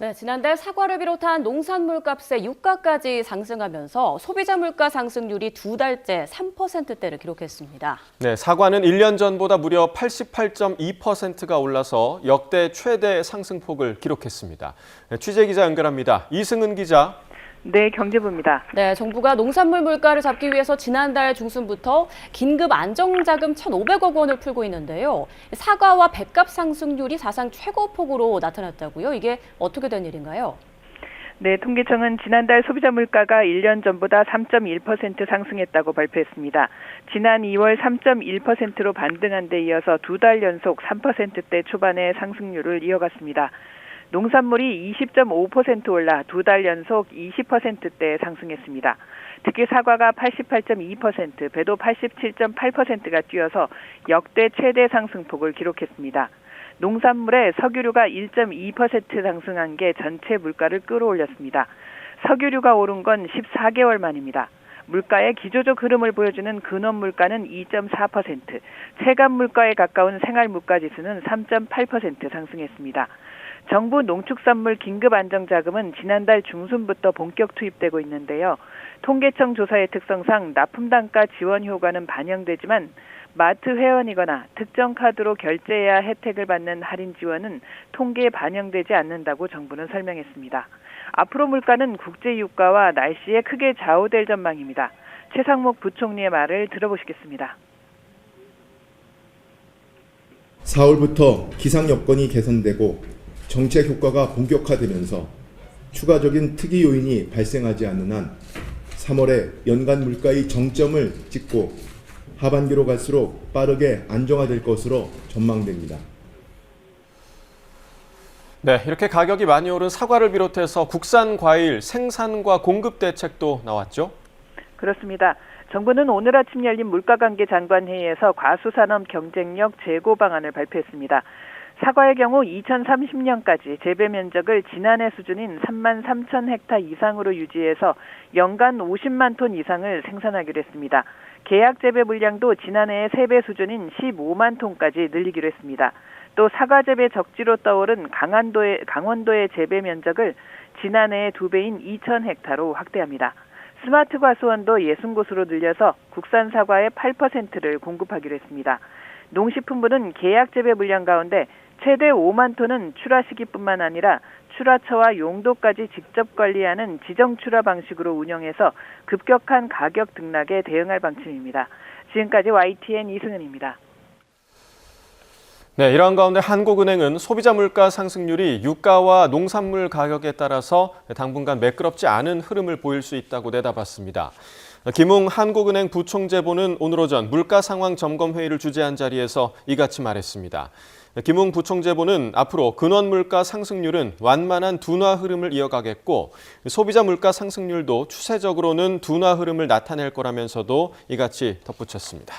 네, 지난달 사과를 비롯한 농산물 값의 유가까지 상승하면서 소비자 물가 상승률이 두 달째 3%대를 기록했습니다. 네, 사과는 1년 전보다 무려 88.2%가 올라서 역대 최대 상승폭을 기록했습니다. 취재기자 연결합니다. 이승은 기자. 네, 경제부입니다. 네, 정부가 농산물 물가를 잡기 위해서 지난달 중순부터 긴급 안정자금 1,500억 원을 풀고 있는데요. 사과와 배값 상승률이 사상 최고폭으로 나타났다고요? 이게 어떻게 된 일인가요? 네, 통계청은 지난달 소비자 물가가 1년 전보다 3.1% 상승했다고 발표했습니다. 지난 2월 3.1%로 반등한 데 이어서 두 달 연속 3%대 초반의 상승률을 이어갔습니다. 농산물이 20.5% 올라 두 달 연속 20%대 상승했습니다. 특히 사과가 88.2%, 배도 87.8%가 뛰어서 역대 최대 상승폭을 기록했습니다. 농산물의 석유류가 1.2% 상승한 게 전체 물가를 끌어올렸습니다. 석유류가 오른 건 14개월 만입니다. 물가의 기조적 흐름을 보여주는 근원 물가는 2.4%, 체감 물가에 가까운 생활 물가 지수는 3.8% 상승했습니다. 정부 농축산물 긴급안정자금은 지난달 중순부터 본격 투입되고 있는데요. 통계청 조사의 특성상 납품단가 지원 효과는 반영되지만 마트 회원이거나 특정 카드로 결제해야 혜택을 받는 할인 지원은 통계에 반영되지 않는다고 정부는 설명했습니다. 앞으로 물가는 국제 유가와 날씨에 크게 좌우될 전망입니다. 최상목 부총리의 말을 들어보시겠습니다. 4월부터 기상 여건이 개선되고 정책 효과가 본격화되면서 추가적인 특이 요인이 발생하지 않는 한 3월에 연간 물가의 정점을 찍고 하반기로 갈수록 빠르게 안정화될 것으로 전망됩니다. 네, 이렇게 가격이 많이 오른 사과를 비롯해서 국산 과일 생산과 공급 대책도 나왔죠? 그렇습니다. 정부는 오늘 아침 열린 물가관계 장관회의에서 과수산업 경쟁력 제고 방안을 발표했습니다. 사과의 경우 2030년까지 재배 면적을 지난해 수준인 3만 3천 헥타 이상으로 유지해서 연간 50만 톤 이상을 생산하기로 했습니다. 계약 재배 물량도 지난해의 3배 수준인 15만 톤까지 늘리기로 했습니다. 또 사과 재배 적지로 떠오른 강원도의 재배 면적을 지난해의 2배인 2천 헥타로 확대합니다. 스마트 과수원도 60곳으로 늘려서 국산 사과의 8%를 공급하기로 했습니다. 농식품부는 계약 재배 물량 가운데 최대 5만 톤은 출하 시기뿐만 아니라 출하처와 용도까지 직접 관리하는 지정 출하 방식으로 운영해서 급격한 가격 등락에 대응할 방침입니다. 지금까지 YTN 이승은입니다. 네, 이러한 가운데 한국은행은 소비자 물가 상승률이 유가와 농산물 가격에 따라서 당분간 매끄럽지 않은 흐름을 보일 수 있다고 내다봤습니다. 김웅 한국은행 부총재보는 오늘 오전 물가 상황 점검 회의를 주재한 자리에서 이같이 말했습니다. 김웅 부총재보는 앞으로 근원 물가 상승률은 완만한 둔화 흐름을 이어가겠고 소비자 물가 상승률도 추세적으로는 둔화 흐름을 나타낼 거라면서도 이같이 덧붙였습니다.